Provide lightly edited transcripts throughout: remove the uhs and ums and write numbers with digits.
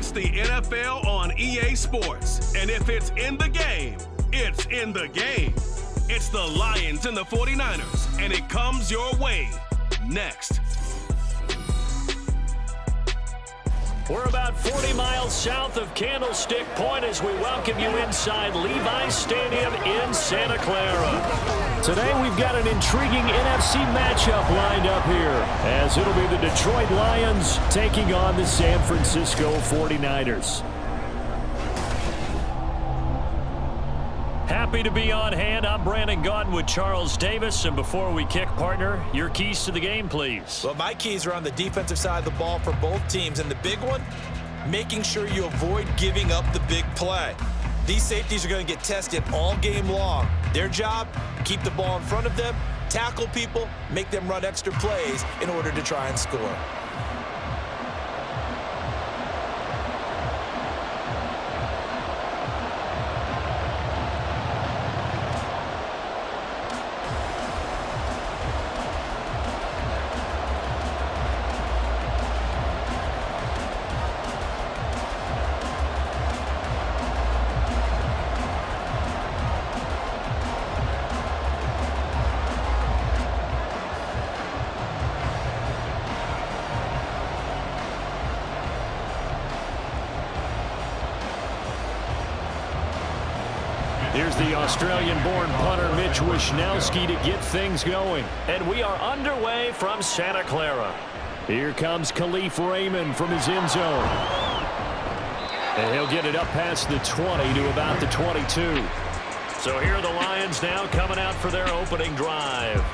It's the NFL on EA Sports. And if it's in the game, it's in the game. It's the Lions and the 49ers, and it comes your way next. We're about 40 miles south of Candlestick Point as we welcome you inside Levi's Stadium in Santa Clara. Today we've got an intriguing NFC matchup lined up here, as it'll be the Detroit Lions taking on the San Francisco 49ers. Happy to be on hand. I'm Brandon Gaudin with Charles Davis. And before we kick, partner, your keys to the game, please. Well, my keys are on the defensive side of the ball for both teams. And the big one, making sure you avoid giving up the big play. These safeties are going to get tested all game long. Their job, keep the ball in front of them, tackle people, make them run extra plays in order to try and score. Here's the Australian-born punter Mitch Wishnowsky to get things going. And we are underway from Santa Clara. Here comes Khalif Raymond from his end zone. And he'll get it up past the 20 to about the 22. So here are the Lions now coming out for their opening drive.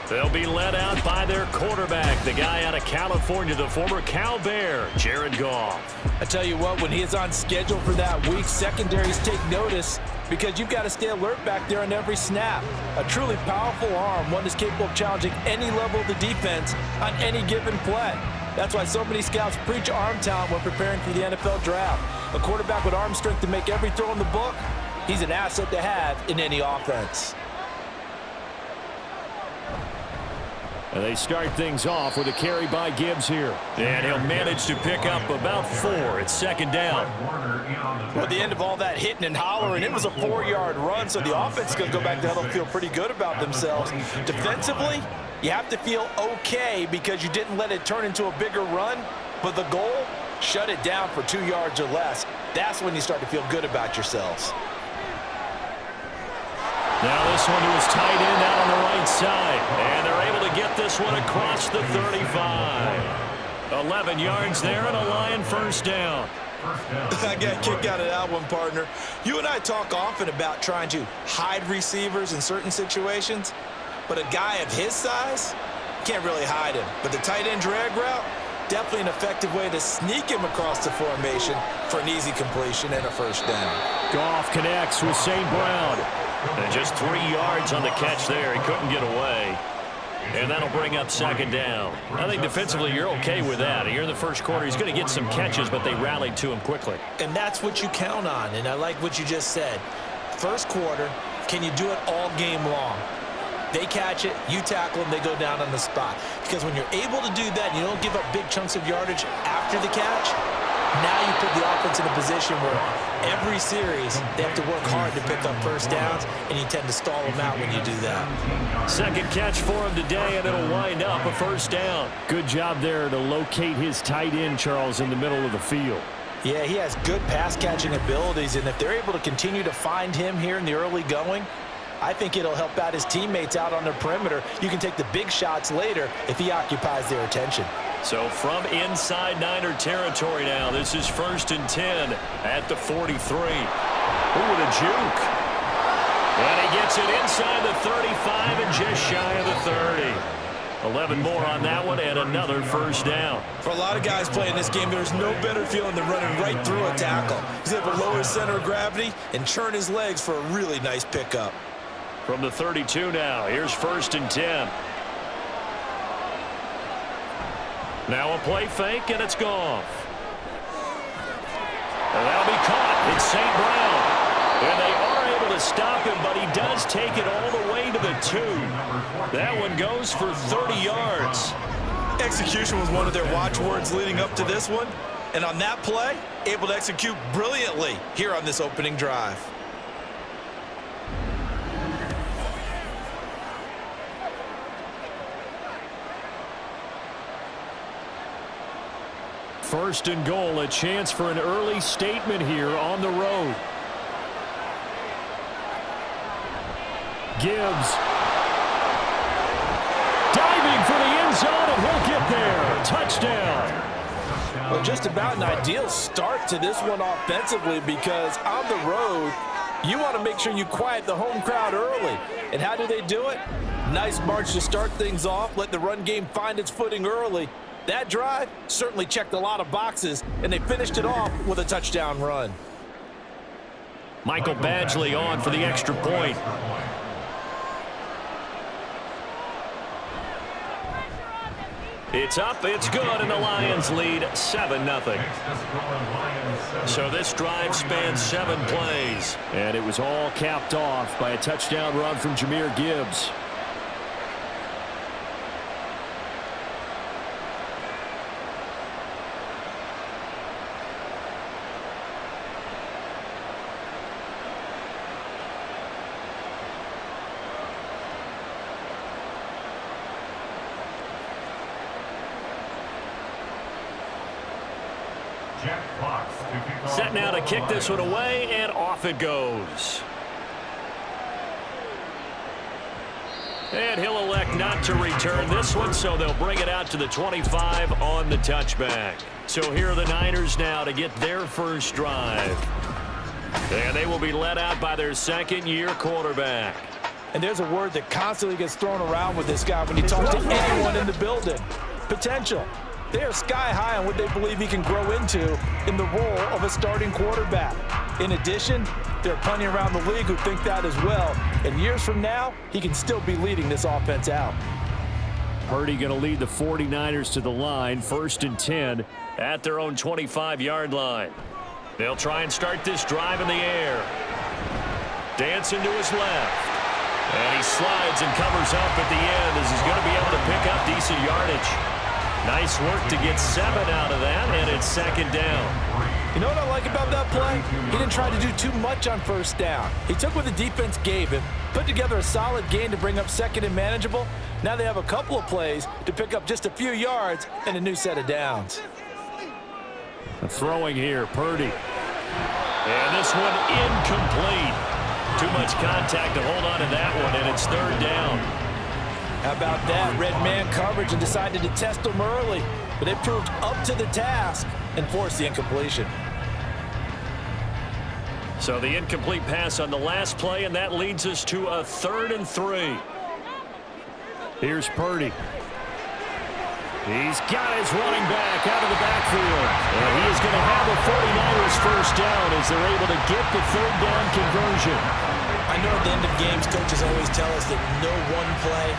They'll be led out by their quarterback, the guy out of California, the former Cal Bear, Jared Goff. I tell you what, when he is on schedule for that week, secondaries take notice because you've got to stay alert back there on every snap. A truly powerful arm, one that's capable of challenging any level of the defense on any given play. That's why so many scouts preach arm talent when preparing for the NFL draft. A quarterback with arm strength to make every throw in the book, he's an asset to have in any offense. And they start things off with a carry by Gibbs here. And he'll manage to pick up about 4. It's second down. Well, at the end of all that hitting and hollering, it was a 4-yard run, so the offense is going to go back to huddle and feel pretty good about themselves. Defensively, you have to feel okay because you didn't let it turn into a bigger run, but the goal, shut it down for 2 yards or less. That's when you start to feel good about yourselves. Now this one to his tight end out on the right side. And they're able to get this one across the 35. 11 yards there and a Lion first down. I got a kick out of that one, partner. You and I talk often about trying to hide receivers in certain situations, but a guy of his size, can't really hide him. But the tight end drag route, definitely an effective way to sneak him across the formation for an easy completion and a first down. Goff connects with St. Brown. And just 3 yards on the catch there. He couldn't get away. And that'll bring up second down. I think defensively you're okay with that. Here in the first quarter, he's going to get some catches, but they rallied to him quickly. And that's what you count on, and I like what you just said. First quarter, can you do it all game long? They catch it, you tackle them, they go down on the spot. Because when you're able to do that, you don't give up big chunks of yardage after the catch, now you put the offense in a position where every series they have to work hard to pick up first downs, and you tend to stall them out when you do that. Second catch for him today, and it'll wind up a first down. Good job there to locate his tight end, Charles, in the middle of the field. Yeah, he has good pass-catching abilities, and if they're able to continue to find him here in the early going, I think it'll help out his teammates out on the perimeter. You can take the big shots later if he occupies their attention. So from inside Niner territory now, this is 1st and 10 at the 43. Ooh, with a juke. And he gets it inside the 35 and just shy of the 30. 11 more on that one and another first down. For a lot of guys playing this game, there's no better feeling than running right through a tackle. He's able to lower his center of gravity and churn his legs for a really nice pickup. From the 32 now, here's 1st and 10. Now a play fake, and it's Goff. And that'll be caught. It's St. Brown. And they are able to stop him, but he does take it all the way to the 2. That one goes for 30 yards. Execution was one of their watchwords leading up to this one. And on that play, able to execute brilliantly here on this opening drive. First and goal, a chance for an early statement here on the road. Gibbs. Diving for the end zone, and he'll get there. Touchdown. Well, just about an ideal start to this one offensively, because on the road, you want to make sure you quiet the home crowd early. And how do they do it? Nice march to start things off, let the run game find its footing early. That drive certainly checked a lot of boxes, and they finished it off with a touchdown run. Michael Badgley on for the extra point. It's up, it's good, and the Lions lead 7-0. So this drive spans 7 plays. And it was all capped off by a touchdown run from Jahmyr Gibbs. Set now to kick this one away, and off it goes. And he'll elect not to return this one, so they'll bring it out to the 25 on the touchback. So here are the Niners now to get their first drive. And they will be led out by their second-year quarterback. And there's a word that constantly gets thrown around with this guy when you talk to anyone in the building. Potential. They are sky high on what they believe he can grow into in the role of a starting quarterback. In addition, there are plenty around the league who think that as well. And years from now, he can still be leading this offense out. Purdy going to lead the 49ers to the line, 1st and 10 at their own 25-yard line. They'll try and start this drive in the air. Dancing to his left. And he slides and covers up at the end as he's going to be able to pick up decent yardage. Nice work to get 7 out of that, and it's 2nd down. You know what I like about that play? He didn't try to do too much on 1st down. He took what the defense gave him, put together a solid gain to bring up 2nd and manageable. Now they have a couple of plays to pick up just a few yards and a new set of downs. Throwing here, Purdy. And this one incomplete. Too much contact to hold on to that one, and it's 3rd down. How about that? Red man coverage and decided to test them early, but it proved up to the task and forced the incompletion. So the incomplete pass on the last play, and that leads us to a 3rd and 3. Here's Purdy. He's got his running back out of the backfield. And he is going to have the 49ers first down as they're able to get the 3rd down conversion. I know at the end of games, coaches always tell us that no one play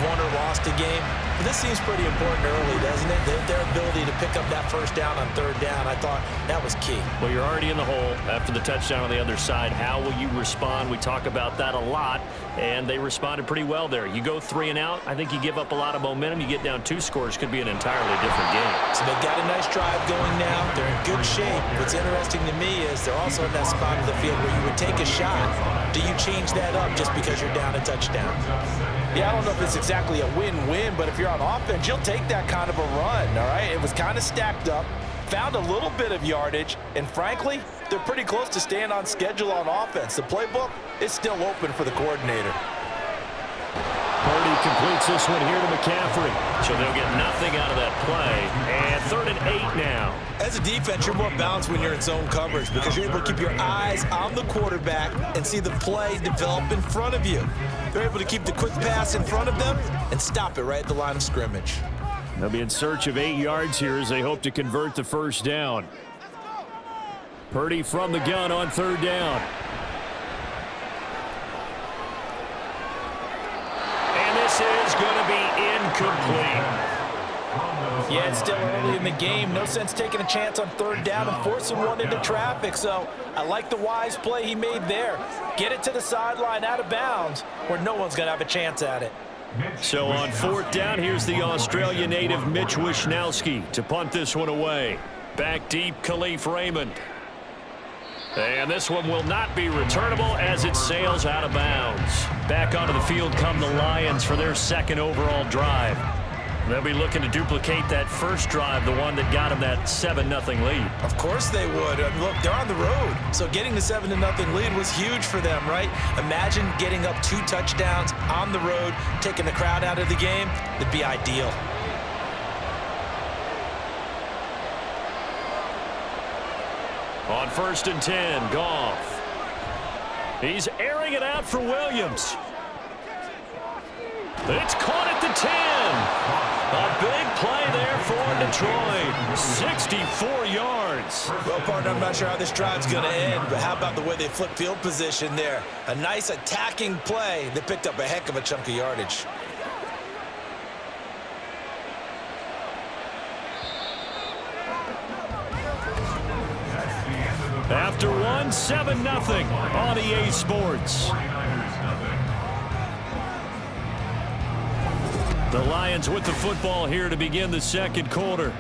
won or lost a game. But this seems pretty important early, doesn't it? Their ability to pick up that first down on 3rd down, I thought that was key. Well, you're already in the hole after the touchdown on the other side. How will you respond? We talk about that a lot, and they responded pretty well there. You go 3 and out, I think you give up a lot of momentum. You get down 2 scores, could be an entirely different game. So they've got a nice drive going now. They're in good shape. What's interesting to me is they're also in that spot of the field where you would take a shot. Do you change that up just because you're down a touchdown? Yeah, I don't know if it's exactly a win-win, but if you're on offense, you'll take that kind of a run, all right? It was kind of stacked up, found a little bit of yardage, and frankly, they're pretty close to staying on schedule on offense. The playbook is still open for the coordinator. Purdy completes this one here to McCaffrey. So they'll get nothing out of that play. And 3rd and 8 now. As a defense, you're more balanced when you're in zone coverage because you're able to keep your eyes on the quarterback and see the play develop in front of you. They're able to keep the quick pass in front of them and stop it right at the line of scrimmage. They'll be in search of 8 yards here as they hope to convert the first down. Purdy from the gun on 3rd down. And this is going to be incomplete. Yeah, it's still early in the game. No sense taking a chance on 3rd down and forcing one into traffic. So I like the wise play he made there. Get it to the sideline out of bounds where no one's going to have a chance at it. So on 4th down, here's the Australian native Mitch Wishnowsky to punt this one away. Back deep, Khalif Raymond. And this one will not be returnable as it sails out of bounds. Back onto the field come the Lions for their second overall drive. They'll be looking to duplicate that first drive, the one that got them that 7-0 lead. Of course they would. Look, they're on the road. So getting the 7-0 lead was huge for them, right? Imagine getting up 2 touchdowns on the road, taking the crowd out of the game. It'd be ideal. On 1st and 10, Goff. He's airing it out for Williams. It's caught at the 10. A big play there for Detroit. 64 yards. Well, partner, I'm not sure how this drive's going to end, but how about the way they flip field position there? A nice attacking play that picked up a heck of a chunk of yardage. After one, 7-0 on EA Sports. The Lions with the football here to begin the second quarter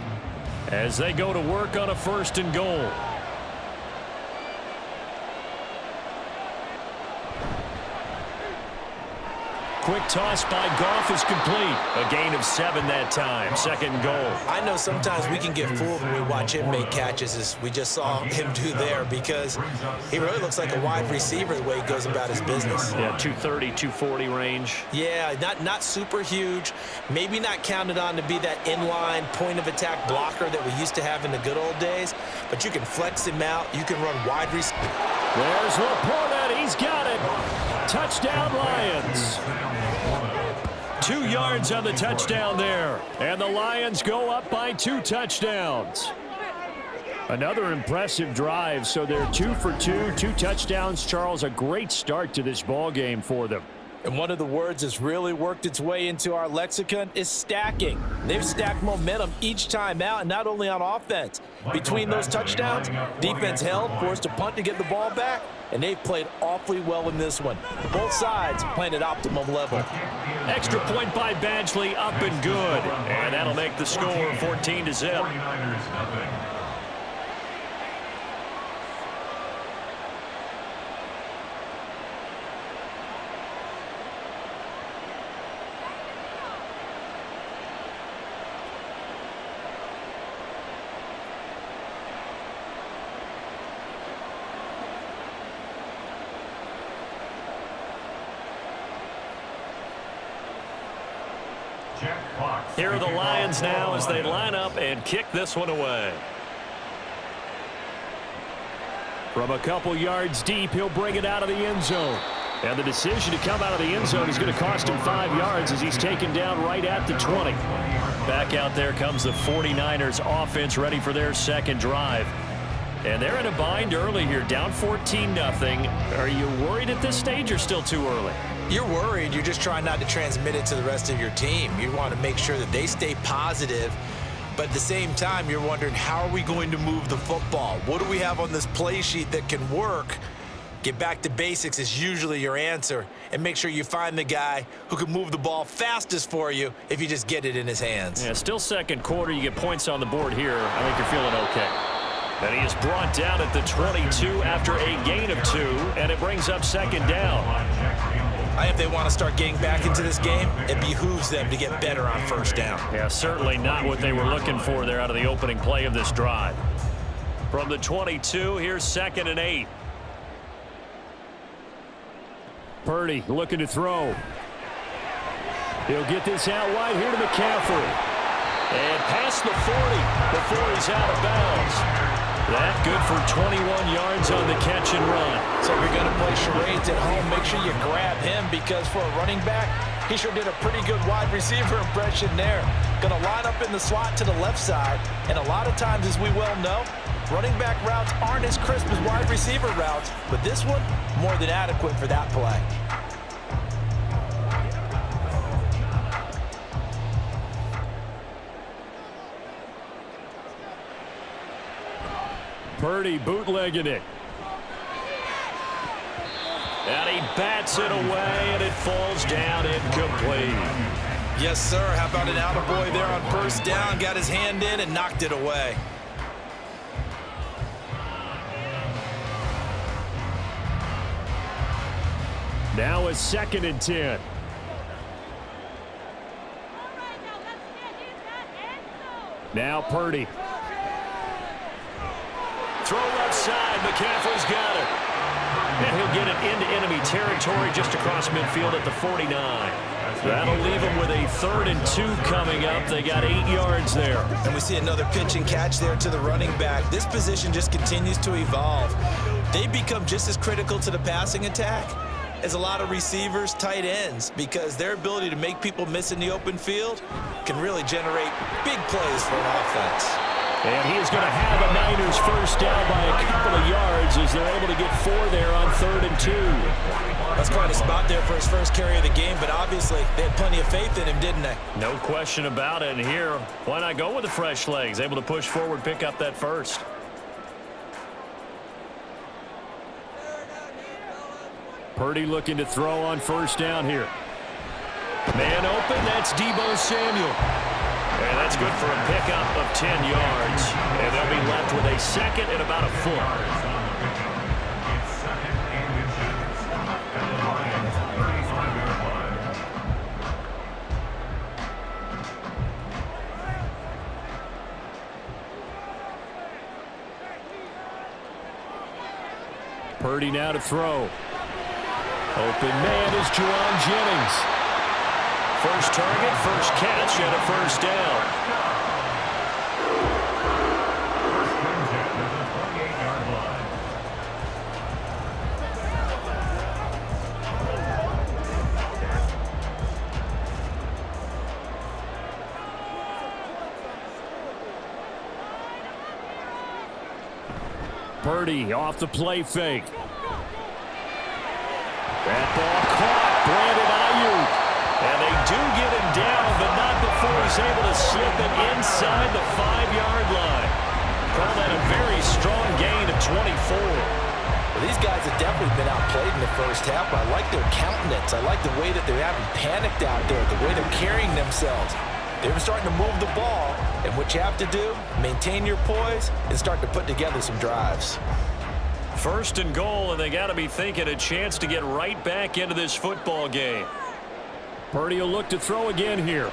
as they go to work on a 1st and goal. Quick toss by Goff is complete. A gain of 7 that time. Second goal. I know sometimes we can get fooled when we watch him make catches, as we just saw him do there, because he really looks like a wide receiver the way he goes about his business. Yeah, 230, 240 range. Yeah, not super huge. Maybe not counted on to be that inline point-of-attack blocker that we used to have in the good old days, but you can flex him out. You can run wide receiver. There's Laporta. He's got it. Touchdown, Lions. 2 yards on the touchdown there. And the Lions go up by 2 touchdowns. Another impressive drive. So they're 2 for 2, 2 touchdowns. Charles, a great start to this ball game for them. And one of the words that's really worked its way into our lexicon is stacking. They've stacked momentum each time out, and not only on offense. Between those touchdowns, defense held, forced a punt to get the ball back, and they've played awfully well in this one. Both sides playing at optimum level. Extra point by Badgley, up and good. And that'll make the score 14-0. Here are the Lions now as they line up and kick this one away. From a couple yards deep, he'll bring it out of the end zone. And the decision to come out of the end zone is going to cost him 5 yards as he's taken down right at the 20. Back out there comes the 49ers offense ready for their second drive. And they're in a bind early here, down 14-0. Are you worried at this stage or still too early? You're worried. You're just trying not to transmit it to the rest of your team. You want to make sure that they stay positive. But at the same time, you're wondering, how are we going to move the football? What do we have on this play sheet that can work? Get back to basics is usually your answer. And make sure you find the guy who can move the ball fastest for you if you just get it in his hands. Yeah, still second quarter. You get points on the board here. I think you're feeling okay. And he is brought down at the 22 after a gain of 2. And it brings up second down. If they want to start getting back into this game, it behooves them to get better on first down. Yeah, certainly not what they were looking for there out of the opening play of this drive. From the 22, here's 2nd and 8. Purdy looking to throw. He'll get this out wide here to McCaffrey. And past the 40 before he's out of bounds. That good for 21 yards on the catch and run. So if you're going to play charades at home, make sure you grab him, because for a running back, he sure did a pretty good wide receiver impression there. Going to line up in the slot to the left side. And a lot of times, as we well know, running back routes aren't as crisp as wide receiver routes. But this one, more than adequate for that play. Purdy bootlegging it. And he bats it away, and it falls down incomplete. Yes, sir. How about an attaboy there on first down? Got his hand in and knocked it away. Now a 2nd and 10. Now Purdy. Throw left side. McCaffrey's got it. And he'll get it into enemy territory just across midfield at the 49. That'll leave them with a 3rd and 2 coming up. They got 8 yards there. And we see another pitch and catch there to the running back. This position just continues to evolve. They become just as critical to the passing attack as a lot of receivers, tight ends, because their ability to make people miss in the open field can really generate big plays for an offense. And he is going to have a Niners first down by a couple of yards as they're able to get 4 there on 3rd and 2. That's quite a spot there for his first carry of the game, but obviously they had plenty of faith in him, didn't they? No question about it. And here, why not go with the fresh legs? Able to push forward, pick up that first. Purdy looking to throw on first down here. Man open, that's Deebo Samuel. And that's good for a pickup of 10 yards. And they'll be left with a 2nd and about a foot. Purdy now to throw. Open man is Juwan Jennings. First target, first catch, and a first down. Purdy off the play fake. That ball caught. Brandon Ayuk. And they do get him down, but not before he's able to slip it inside the 5-yard line. Call that a very strong gain of 24. Well, these guys have definitely been outplayed in the first half, but I like their countenance. I like the way that they're having panicked out there, the way they're carrying themselves. They're starting to move the ball, and what you have to do, maintain your poise and start to put together some drives. 1st and goal, and they got to be thinking a chance to get right back into this football game. Purdy will look to throw again here.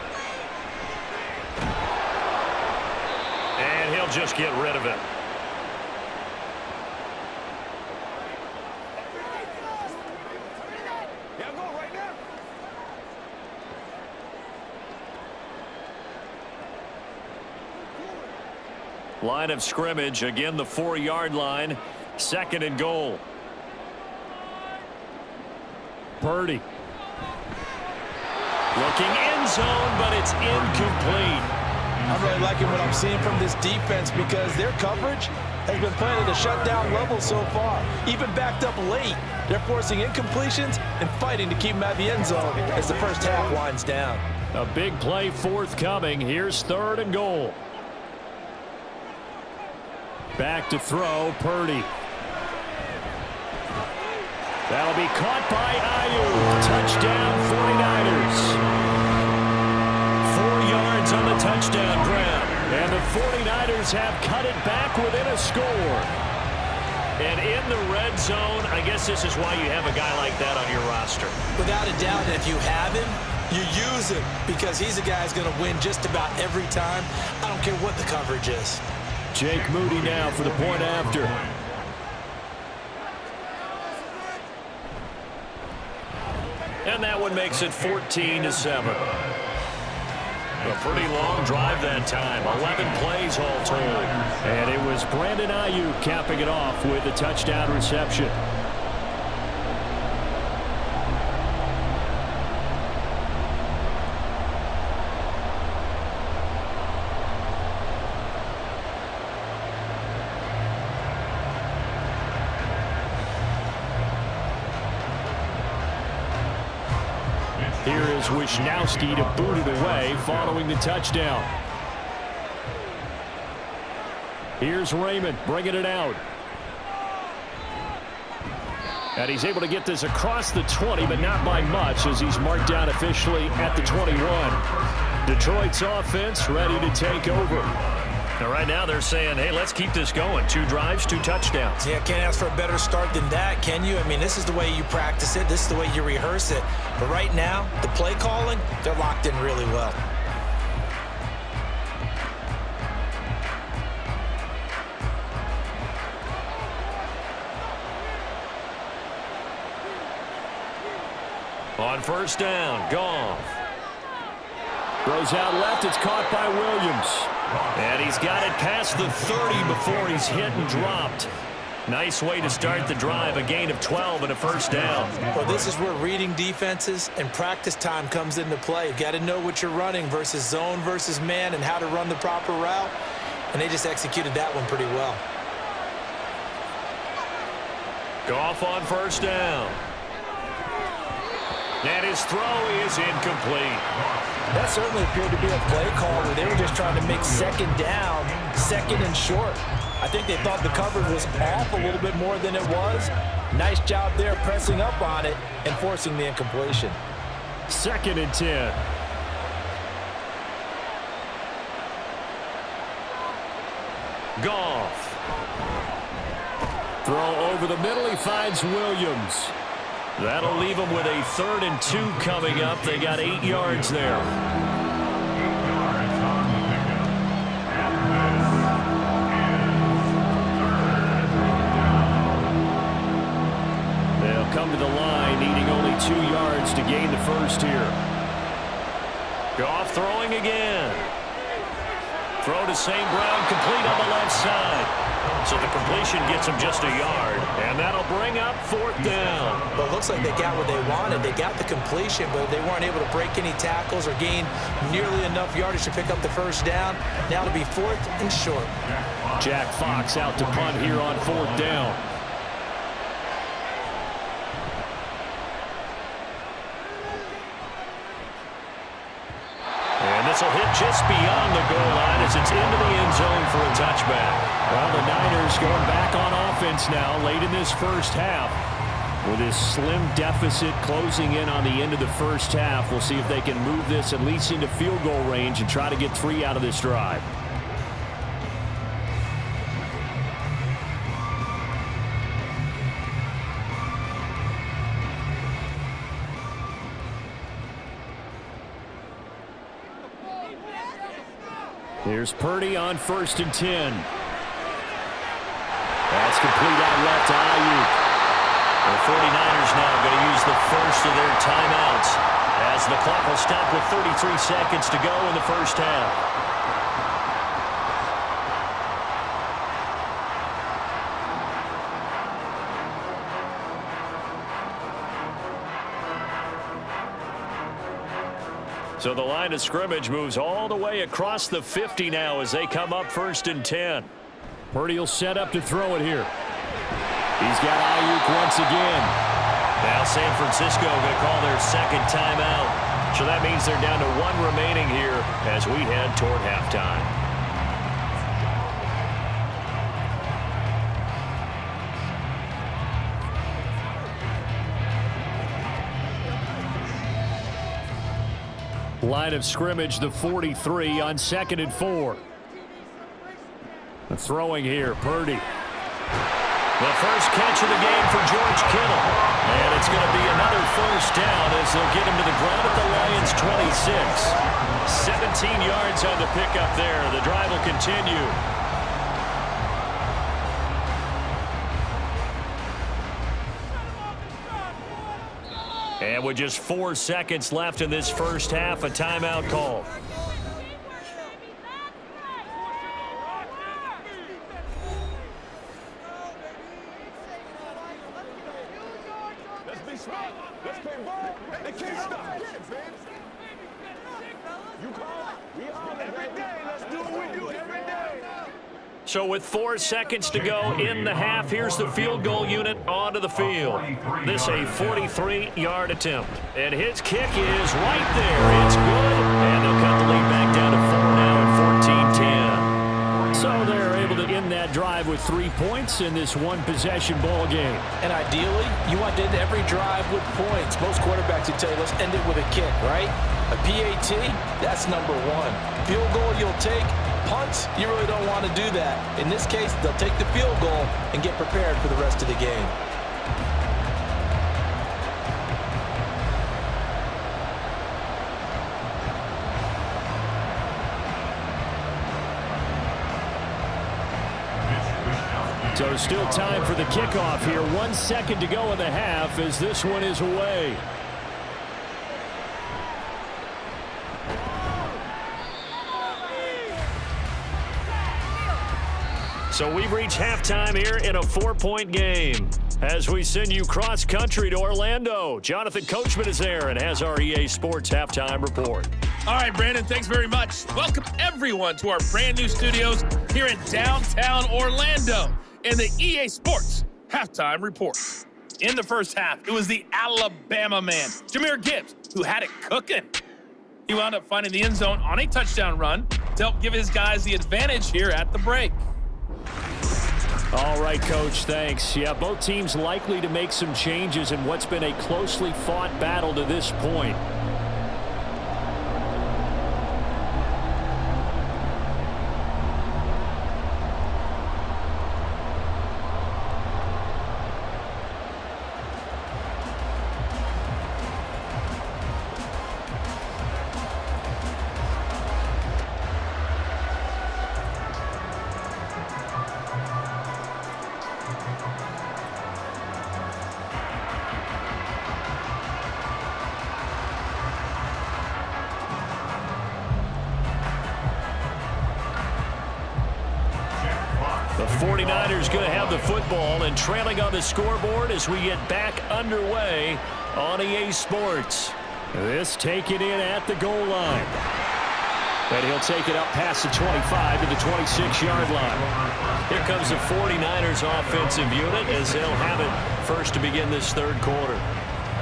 And he'll just get rid of it. Line of scrimmage, again the 4-yard line. 2nd and goal. Purdy. Looking end zone, but it's incomplete. I'm really liking what I'm seeing from this defense because their coverage has been playing at a shutdown level so far. Even backed up late, they're forcing incompletions and fighting to keep them out of the end zone as the first half winds down. A big play forthcoming. Here's 3rd and goal. Back to throw, Purdy. That'll be caught by Ayuk. Touchdown, 49ers. 4 yards on the touchdown grab. And the 49ers have cut it back within a score. And in the red zone, I guess this is why you have a guy like that on your roster. Without a doubt, and if you have him, you use him because he's a guy who's going to win just about every time. I don't care what the coverage is. Jake Moody now for the point after. And that one makes it 14-7. A pretty long drive that time. 11 plays all told. And it was Brandon Ayuk capping it off with a touchdown reception. Here is Wisnowski to boot it away following the touchdown. Here's Raymond bringing it out. And he's able to get this across the 20, but not by much as he's marked down officially at the 21. Detroit's offense ready to take over. Now, right now they're saying, hey, let's keep this going. 2 drives, 2 touchdowns. Yeah, can't ask for a better start than that, can you? I mean, this is the way you practice it. This is the way you rehearse it. But right now, the play calling, they're locked in really well. On first down, Goff. Throws out left. It's caught by Williams. And he's got it past the 30 before he's hit and dropped. Nice way to start the drive. A gain of 12 and a first down. Well, this is where reading defenses and practice time comes into play. You've got to know what you're running versus zone versus man and how to run the proper route. And they just executed that one pretty well. Goff on first down. And his throw is incomplete. That certainly appeared to be a play call where they were just trying to make second down, second and short. I think they thought the coverage was off a little bit more than it was. Nice job there pressing up on it and forcing the incompletion. 2nd and 10. Goff. Throw over the middle. He finds Williams. That'll leave them with a 3rd and 2 coming up. They got 8 yards there. They'll come to the line, needing only 2 yards to gain the first here. Goff throwing again. Throw to St. Brown, complete on the left side. So the completion gets him just a yard, and that'll bring up 4th down. Well, it looks like they got what they wanted. They got the completion, but they weren't able to break any tackles or gain nearly enough yardage to pick up the first down. Now it'll be 4th and short. Jack Fox out to punt here on 4th down. And this will hit just beyond the goal line as it's into the end zone for a touchback. Well, the Niners going back on offense now late in this first half. With this slim deficit closing in on the end of the first half, we'll see if they can move this at least into field goal range and try to get 3 out of this drive. Here's Purdy on 1st and 10. That's complete out left to Ayuk. The 49ers now going to use the first of their timeouts as the clock will stop with 33 seconds to go in the first half. So the line of scrimmage moves all the way across the 50 now as they come up 1st and 10. Purdy will set up to throw it here. He's got Ayuk once again. Now San Francisco going to call their 2nd timeout. So that means they're down to 1 remaining here as we head toward halftime. Line of scrimmage, the 43 on 2nd and 4. The throwing here, Purdy. The first catch of the game for George Kittle. And it's going to be another first down as they'll get him to the ground at the Lions' 26. 17 yards on the pickup there. The drive will continue. And with just 4 seconds left in this first half, a timeout call. Let's be smart. Let's play ball. They can't stop. You call. We all every day. Let's do what we do every day. So with 4 seconds to go in the half, here's the field goal unit onto the field. This a 43-yard attempt. And his kick is right there. It's good. And they'll cut the lead back down to 4 now at 14-10. So they're able to end that drive with 3 points in this one-possession ball game. And ideally, you want to end every drive with points. Most quarterbacks would tell you, let's end it with a kick, right? A PAT, that's number 1. Field goal you'll take. punts, you really don't want to do that. In this case, they'll take the field goal and get prepared for the rest of the game. So still time for the kickoff here. 1 second to go in the half as this one is away. So we've reached halftime here in a 4-point game. As we send you cross-country to Orlando, Jonathan Coachman is there and has our EA Sports halftime report. All right, Brandon, thanks very much. Welcome, everyone, to our brand-new studios here in downtown Orlando and the EA Sports halftime report. In the first half, it was the Alabama man, Jahmyr Gibbs, who had it cooking. He wound up finding the end zone on a touchdown run to help give his guys the advantage here at the break. All right, Coach, thanks. Yeah, both teams likely to make some changes in what's been a closely fought battle to this point. The 49ers going to have the football and trailing on the scoreboard as we get back underway on EA Sports. This taken in at the goal line. And he'll take it up past the 25 to the 26-yard line. Here comes the 49ers offensive unit as they'll have it first to begin this third quarter.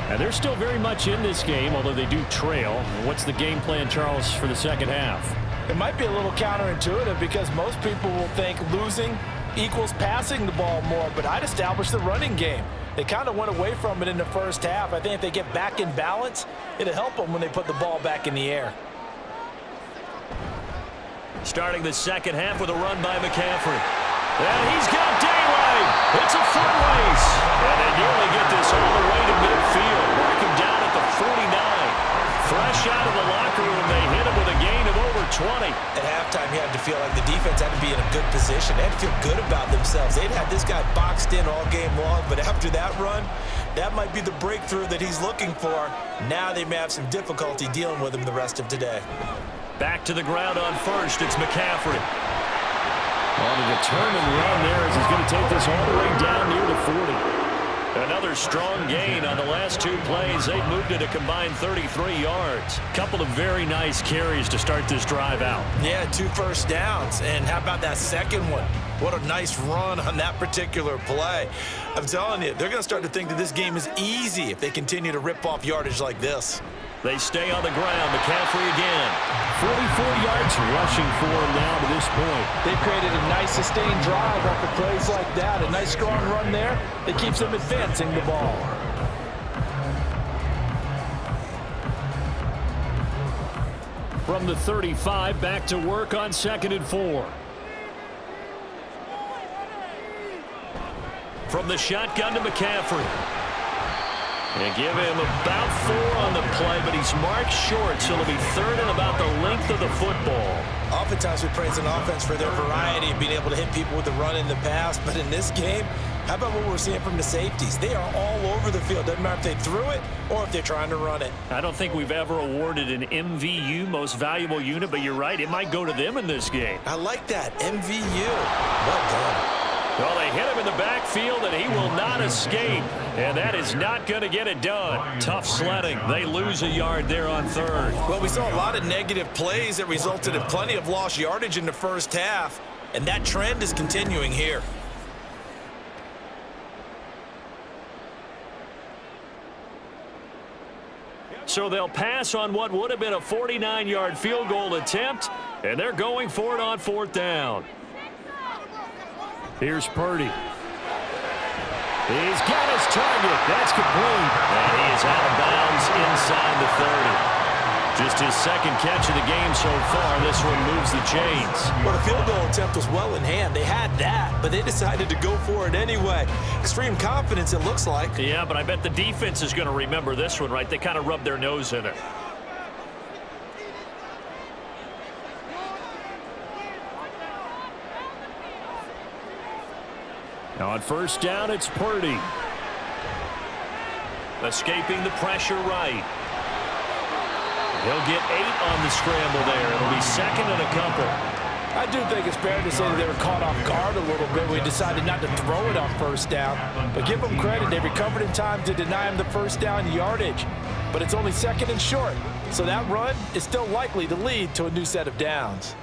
And they're still very much in this game, although they do trail. What's the game plan, Charles, for the second half? It might be a little counterintuitive because most people will think losing equals passing the ball more, but I'd establish the running game. They kind of went away from it in the first half. I think if they get back in balance, it'll help them when they put the ball back in the air. Starting the second half with a run by McCaffrey. And he's got daylight. It's a foot race. And they nearly get this all the way to midfield. Mark him down at the 49. Fresh out of the locker room, they hit him with a gain of over 20. At halftime, you had to feel like the defense had to be in a good position. They had to feel good about themselves. They'd had this guy boxed in all game long, but after that run, that might be the breakthrough that he's looking for. Now they may have some difficulty dealing with him the rest of today. Back to the ground on first, it's McCaffrey. On a determined run there as he's going to take this all the way down near the 40. Another strong gain on the last two plays. They've moved it a combined 33 yards. Couple of very nice carries to start this drive out. Yeah, 2 first downs. And how about that second one? What a nice run on that particular play. I'm telling you, they're going to start to think that this game is easy if they continue to rip off yardage like this. They stay on the ground. McCaffrey again. 44 yards rushing for him now to this point. They've created a nice sustained drive off of plays like that. A nice strong run there that keeps them advancing the ball. From the 35, back to work on 2nd and 4. From the shotgun to McCaffrey. And give him about 4 on the play, but he's marked short, so it'll be 3rd and about the length of the football. Oftentimes we praise an offense for their variety of being able to hit people with the run in the pass, but in this game, how about what we're seeing from the safeties? They are all over the field. Doesn't matter if they threw it or if they're trying to run it. I don't think we've ever awarded an MVU, most valuable unit, but you're right, it might go to them in this game. I like that, MVU. Well done. Well, they hit him in the backfield, and he will not escape. And that is not going to get it done. Tough sledding. They lose a yard there on 3rd. Well, we saw a lot of negative plays that resulted in plenty of lost yardage in the first half, and that trend is continuing here. So they'll pass on what would have been a 49-yard field goal attempt, and they're going for it on 4th down. Here's Purdy. He's got his target. That's complete. And he is out of bounds inside the 30. Just his second catch of the game so far. This one moves the chains. Well, the field goal attempt was well in hand. They had that, but they decided to go for it anyway. Extreme confidence, it looks like. Yeah, but I bet the defense is going to remember this one, right? They kind of rubbed their nose in it. Now on first down, it's Purdy. Escaping the pressure right. He'll get 8 on the scramble there. It'll be second and a couple. I do think it's fair to say that they were caught off guard a little bit. We decided not to throw it on first down. But give them credit. They recovered in time to deny him the first down yardage. But it's only second and short. So that run is still likely to lead to a new set of downs.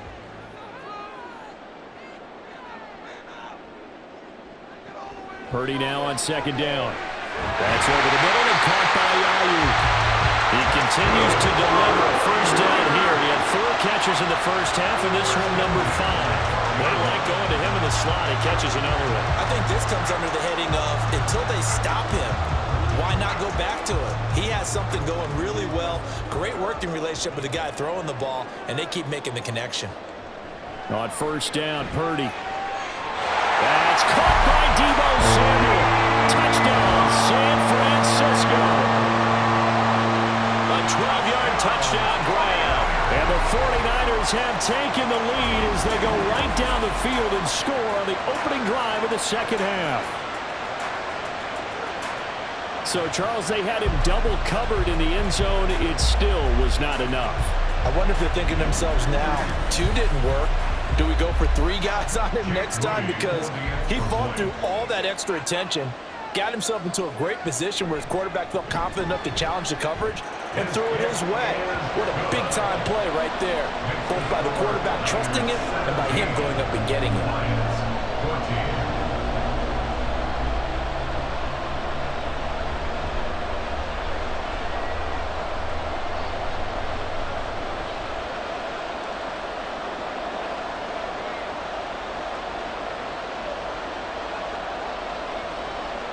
Purdy now on second down. That's over the middle and caught by Ayuk. He continues to deliver. First down here. He had 4 catches in the first half, and this one number 5. They like going to him in the slot. He catches another one. I think this comes under the heading of until they stop him, why not go back to him? He has something going really well. Great working relationship with the guy throwing the ball, and they keep making the connection. On first down, Purdy. That's caught by Deebo Samuel. Touchdown, San Francisco. 12-yard touchdown grab. And the 49ers have taken the lead as they go right down the field and score on the opening drive of the second half. So, Charles, they had him double covered in the end zone. It still was not enough. I wonder if they're thinking to themselves now, 2 didn't work. Do we go for 3 guys on him next time? Because he fought through all that extra attention, got himself into a great position where his quarterback felt confident enough to challenge the coverage and threw it his way. What a big-time play right there, both by the quarterback trusting it and by him going up and getting it.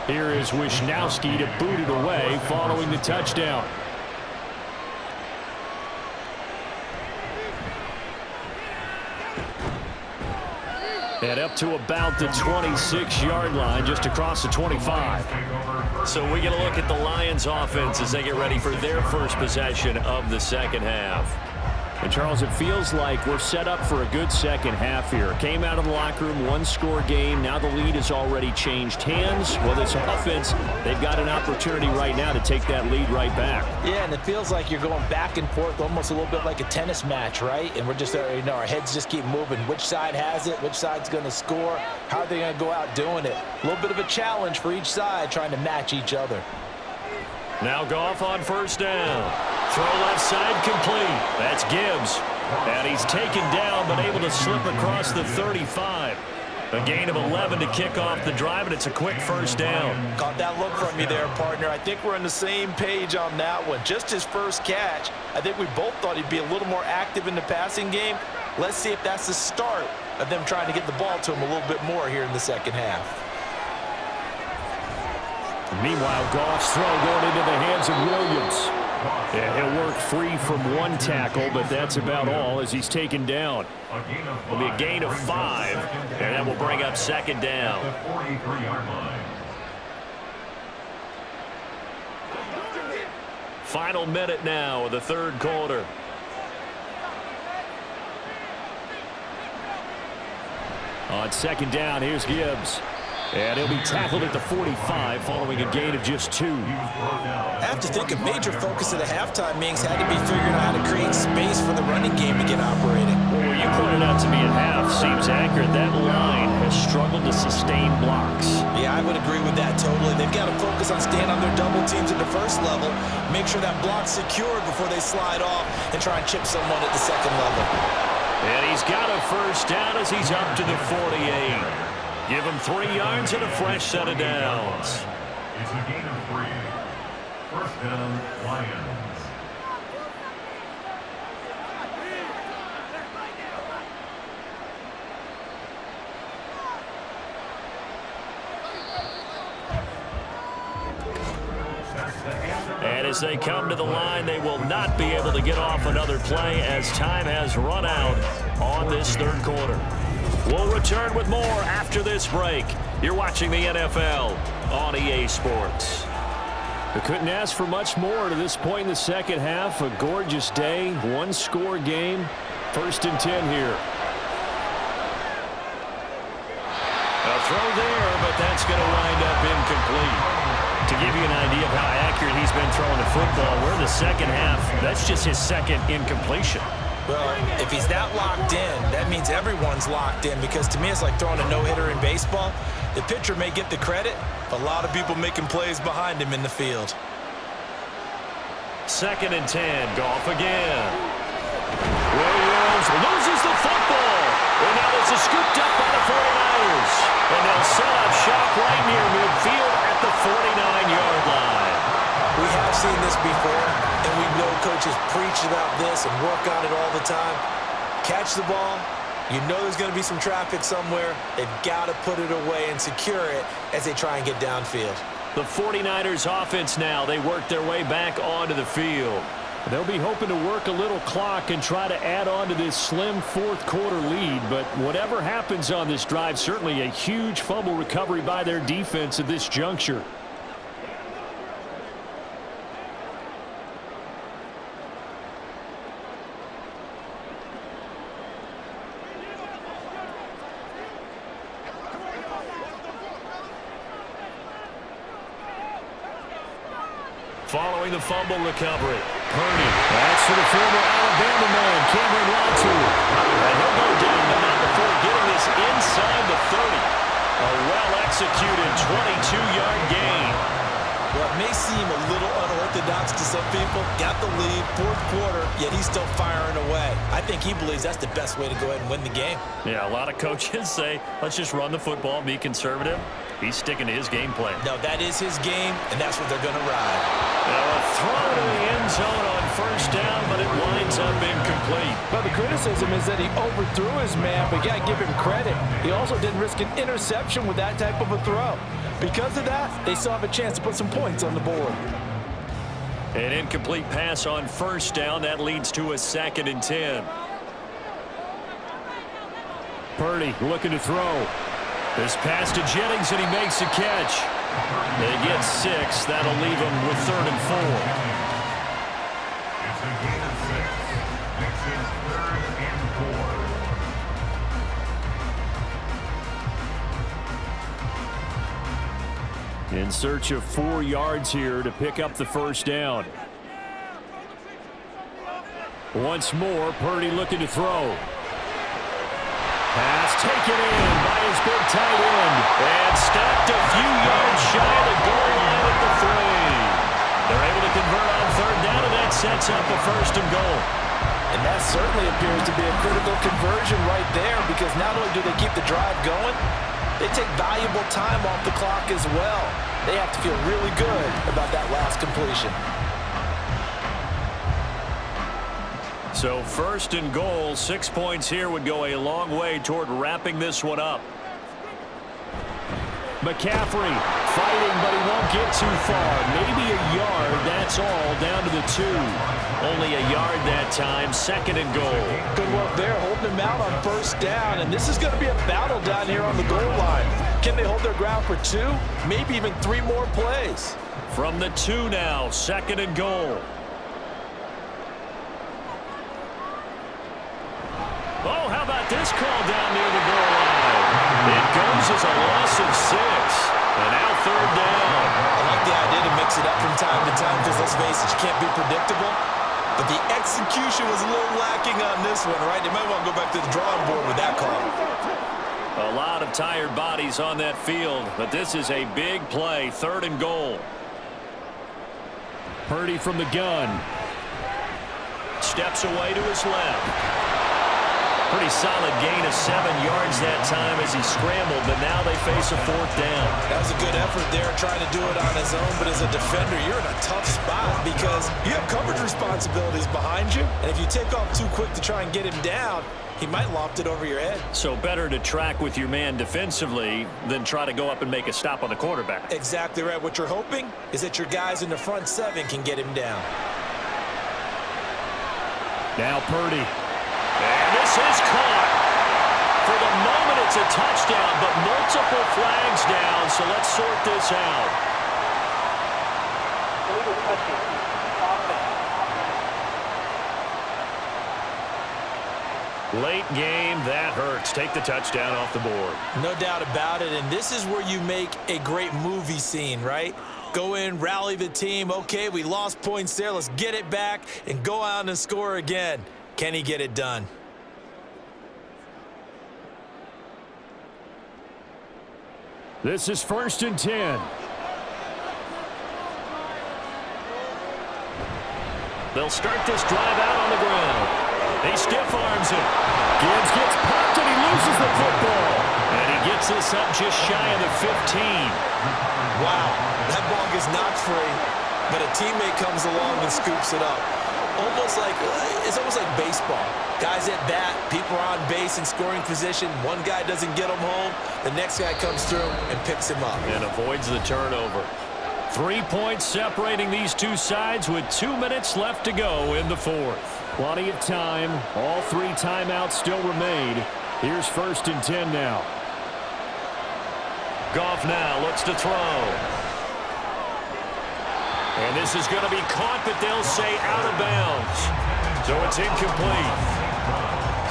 Here is Wisnowski to boot it away following the touchdown. And up to about the 26-yard line, just across the 25. So we get a look at the Lions offense as they get ready for their first possession of the second half. And, Charles, it feels like we're set up for a good second half here. Came out of the locker room, 1-score game. Now the lead has already changed hands. Well, this offense, they've got an opportunity right now to take that lead right back. Yeah, and it feels like you're going back and forth, almost a little bit like a tennis match, right? And we're just, our heads just keep moving. Which side has it? Which side's going to score? How are they going to go out doing it? A little bit of a challenge for each side, trying to match each other. Now Goff on first down. Throw left side complete. That's Gibbs. And he's taken down but able to slip across the 35. A gain of 11 to kick off the drive, and it's a quick first down. Caught that look from you there, partner. I think we're on the same page on that one. Just his first catch. I think we both thought he'd be a little more active in the passing game. Let's see if that's the start of them trying to get the ball to him a little bit more here in the second half. Meanwhile, Goff's throw going into the hands of Williams. Yeah, he'll work free from one tackle, but that's about all as he's taken down. It'll be a gain of 5, and that will bring up second down. Final minute now of the third quarter. On second down, here's Gibbs. And he'll be tackled at the 45 following a gain of just 2. I have to think a major focus of the halftime meetings had to be figuring out how to create space for the running game to get operating. Well, where you pointed out to me at half seems accurate. That line has struggled to sustain blocks. Yeah, I would agree with that totally. They've got to focus on staying on their double teams at the first level, make sure that block's secured before they slide off and try and chip someone at the second level. And he's got a first down as he's up to the 48. Give him 3 yards and a fresh set of downs. It's a gain of 3. First down, Lions. And As they come to the line, they will not be able to get off another play as time has run out on this third quarter. We'll return with more after this break. You're watching the NFL on EA Sports. We couldn't ask for much more to this point in the second half. A gorgeous day, one-score game. 1st and 10 here. A throw there, but that's going to wind up incomplete. To give you an idea of how accurate he's been throwing the football, we're in the second half. That's just his second incompletion. Well, if he's that locked in, that means everyone's locked in, because to me it's like throwing a no-hitter in baseball. The pitcher may get the credit, but a lot of people making plays behind him in the field. 2nd and 10, Goff again. Williams loses the football. And now this is scooped up by the 49ers. And they'll set up shop right near midfield at the 49-yard line. We have seen this before, and we know coaches preach about this and work on it all the time. Catch the ball. You know there's going to be some traffic somewhere. They've got to put it away and secure it as they try and get downfield. The 49ers offense now, they work their way back onto the field. They'll be hoping to work a little clock and try to add on to this slim fourth quarter lead. But whatever happens on this drive, certainly a huge fumble recovery by their defense at this juncture. Following the fumble recovery, Purdy. That's for the former Alabama man, Cameron Latu. And he'll go down, but not before getting this inside the 30. A well-executed 22-yard gain. Well, it may seem a little unorthodox to some people. Got the lead, fourth quarter, yet he's still firing away. I think he believes that's the best way to go ahead and win the game. Yeah, a lot of coaches say, let's just run the football, be conservative. He's sticking to his game plan. No, that is his game, and that's what they're going to ride. Now a throw to the end zone on 1st down, but it winds up incomplete. But the criticism is that he overthrew his man, but you got to give him credit. He also didn't risk an interception with that type of a throw. Because of that, they still have a chance to put some points on the board. An incomplete pass on 1st down. That leads to a 2nd and 10. Purdy looking to throw. This pass to Jennings, and he makes a catch. They get 6. That'll leave them with 3rd and 4. It's a gain of 6. Makes it 3rd and 4. In search of 4 yards here to pick up the 1st down. Once more, Purdy looking to throw. Pass taken in by his big tight end. And stopped a few yards shy of the goal line at the 3. They're able to convert on 3rd down, and that sets up a 1st and goal. And that certainly appears to be a critical conversion right there, because not only do they keep the drive going, they take valuable time off the clock as well. They have to feel really good about that last completion. So 1st and goal, 6 points here would go a long way toward wrapping this one up. McCaffrey fighting, but he won't get too far. Maybe a yard, that's all, down to the 2. Only a yard that time, 2nd and goal. Good work there, holding him out on 1st down, and this is going to be a battle down here on the goal line. Can they hold their ground for 2? Maybe even 3 more plays. From the 2 now, 2nd and goal. Oh, how about this call down near the goal line? It goes as a loss of 6. And now 3rd down. I like the idea to mix it up from time to time, because let's face it, you can't be predictable. But the execution was a little lacking on this one, right? They might want to go back to the drawing board with that call. A lot of tired bodies on that field, but this is a big play, 3rd and goal. Purdy from the gun. Steps away to his left. Pretty solid gain of 7 yards that time as he scrambled, but now they face a 4th down. That was a good effort there, trying to do it on his own, but as a defender, you're in a tough spot because you have coverage responsibilities behind you, and if you take off too quick to try and get him down, he might loft it over your head. So better to track with your man defensively than try to go up and make a stop on the quarterback. Exactly right. What you're hoping is that your guys in the front 7 can get him down. Now Purdy. And this is caught. For the moment, it's a touchdown, but multiple flags down, so let's sort this out. Late game, that hurts. Take the touchdown off the board. No doubt about it, and this is where you make a great movie scene, right? Go in, rally the team. Okay, we lost points there. Let's get it back and go out and score again. Can he get it done? This is 1st and 10. They'll start this drive out on the ground. He stiff arms it. Gibbs gets popped and he loses the football. And he gets this up just shy of the 15. Wow, that ball gets knocked free, but a teammate comes along and scoops it up. It's almost like baseball. Guys at bat, people are on base in scoring position. One guy doesn't get him home. The next guy comes through and picks him up. And avoids the turnover. 3 points separating these two sides with 2 minutes left to go in the 4th. Plenty of time. All 3 timeouts still remain. Here's 1st and 10 now. Goff now looks to throw. And this is going to be caught, but they'll say out of bounds. So it's incomplete.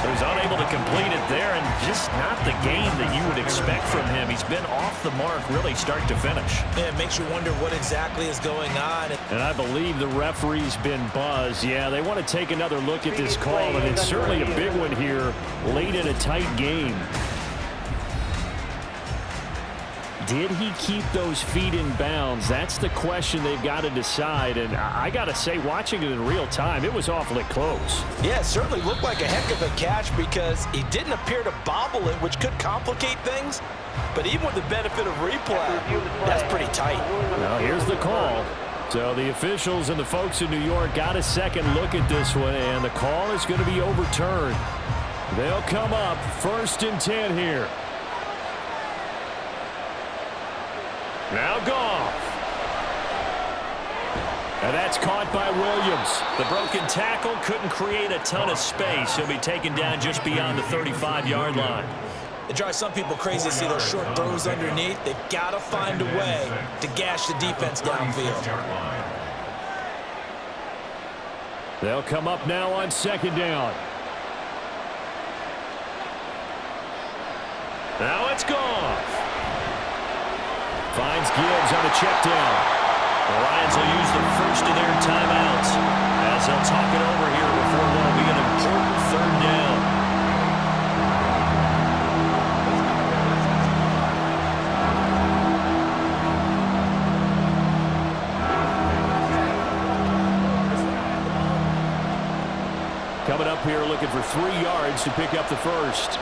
So he's unable to complete it there, and just not the game that you would expect from him. He's been off the mark really start to finish. Yeah, it makes you wonder what exactly is going on. And I believe the referee's been buzzed. Yeah, they want to take another look at this call, and it's certainly a big one here late in a tight game. Did he keep those feet in bounds? That's the question they've got to decide. And I got to say, watching it in real time, it was awfully close. Yeah, it certainly looked like a heck of a catch because he didn't appear to bobble it, which could complicate things. But even with the benefit of replay, that's pretty tight. Now, here's the call. So the officials and the folks in New York got a second look at this one, and the call is going to be overturned. They'll come up 1st and 10 here. Now Goff. And that's caught by Williams. The broken tackle couldn't create a ton of space. He'll be taken down just beyond the 35-yard line. It drives some people crazy to see those short throws underneath. They've got to find a way to gash the defense downfield. They'll come up now on 2nd down. Now it's Goff. Finds Gibbs on a check down. The Lions will use the first of their timeouts as they'll talk it over here before what will be an important 3rd down. Coming up here looking for 3 yards to pick up the first.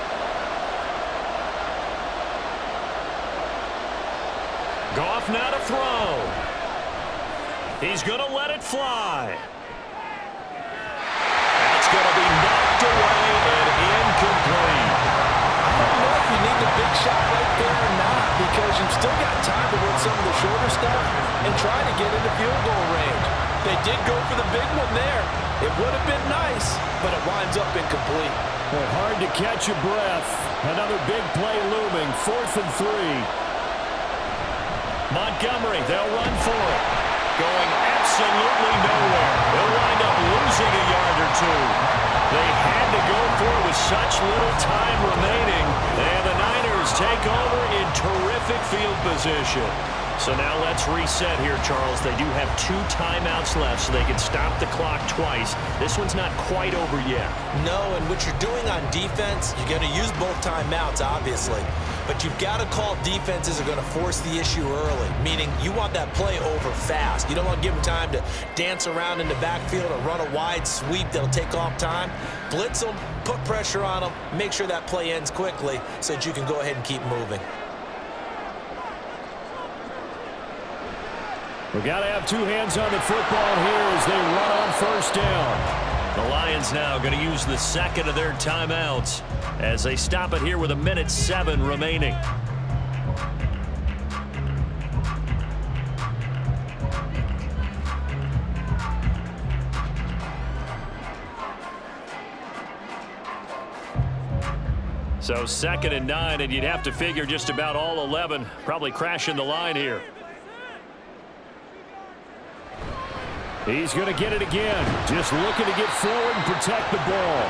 Goff now to throw. He's going to let it fly. That's going to be knocked away and incomplete. I don't know if you need the big shot right there or not because you've still got time to work some of the shorter stuff and try to get into field goal range. They did go for the big one there. It would have been nice, but it winds up incomplete. Well, hard to catch your breath. Another big play looming. 4th and 3. Montgomery, they'll run for it. Going absolutely nowhere. They'll wind up losing a yard or 2. They had to go for it with such little time remaining. And the Niners take over in terrific field position. So now let's reset here, Charles. They do have 2 timeouts left, so they can stop the clock twice. This one's not quite over yet. No, and what you're doing on defense, you're going to use both timeouts, obviously. But you've got to call defenses that are going to force the issue early, meaning you want that play over fast. You don't want to give them time to dance around in the backfield or run a wide sweep that'll take off time. Blitz them, put pressure on them, make sure that play ends quickly so that you can go ahead and keep moving. We've got to have 2 hands on the football here as they run on first down. The Lions now going to use the second of their timeouts as they stop it here with 1:07 remaining. So 2nd and 9, and you'd have to figure just about all 11 probably crashing the line here. He's going to get it again. Just looking to get forward and protect the ball.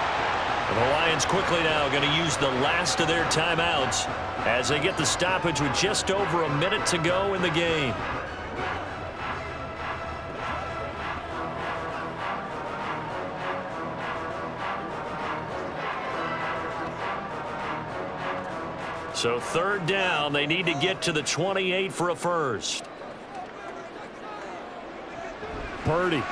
And the Lions quickly now going to use the last of their timeouts as they get the stoppage with just over a minute to go in the game. So 3rd down, they need to get to the 28 for a first. Purdy. Work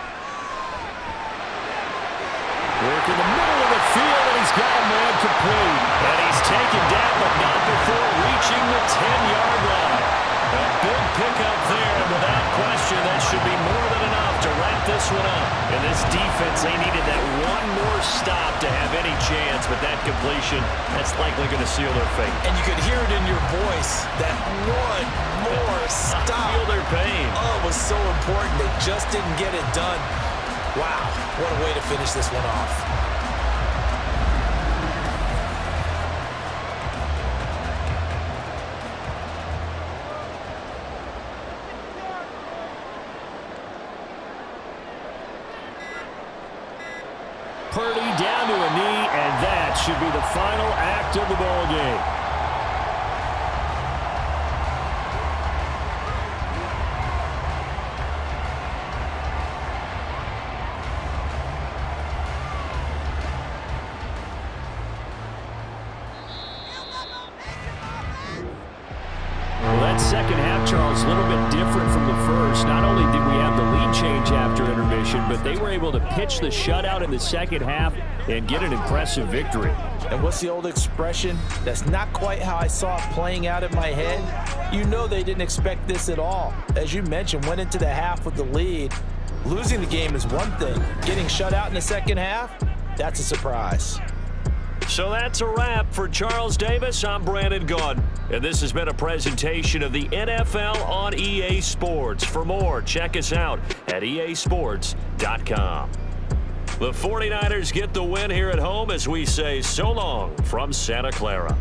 in the middle of the field, and he's got a man complete. And he's taken down, but not before reaching the 10-yard line. A big pickup there, and without question, that should be more than enough to wrap this one up. And this defense, they needed that one more stop to have any chance, but that completion, that's likely going to seal their fate. And you could hear it in your voice, that one more stop. Feel their pain. Oh, it was so important. They just didn't get it done. Wow, what a way to finish this one off. Purdy down to a knee, and that should be the final act of the ball game. Well, that second half, Charles, a little bit different from the first. Not only did we have the lead change after intermission, but they were able to pitch the shutout in the second half and get an impressive victory. And what's the old expression? That's not quite how I saw it playing out in my head. You know they didn't expect this at all. As you mentioned, went into the half with the lead. Losing the game is one thing. Getting shut out in the second half, that's a surprise. So that's a wrap for Charles Davis. I'm Brandon Gaudin, and this has been a presentation of the NFL on EA Sports. For more, check us out at easports.com. The 49ers get the win here at home as we say so long from Santa Clara.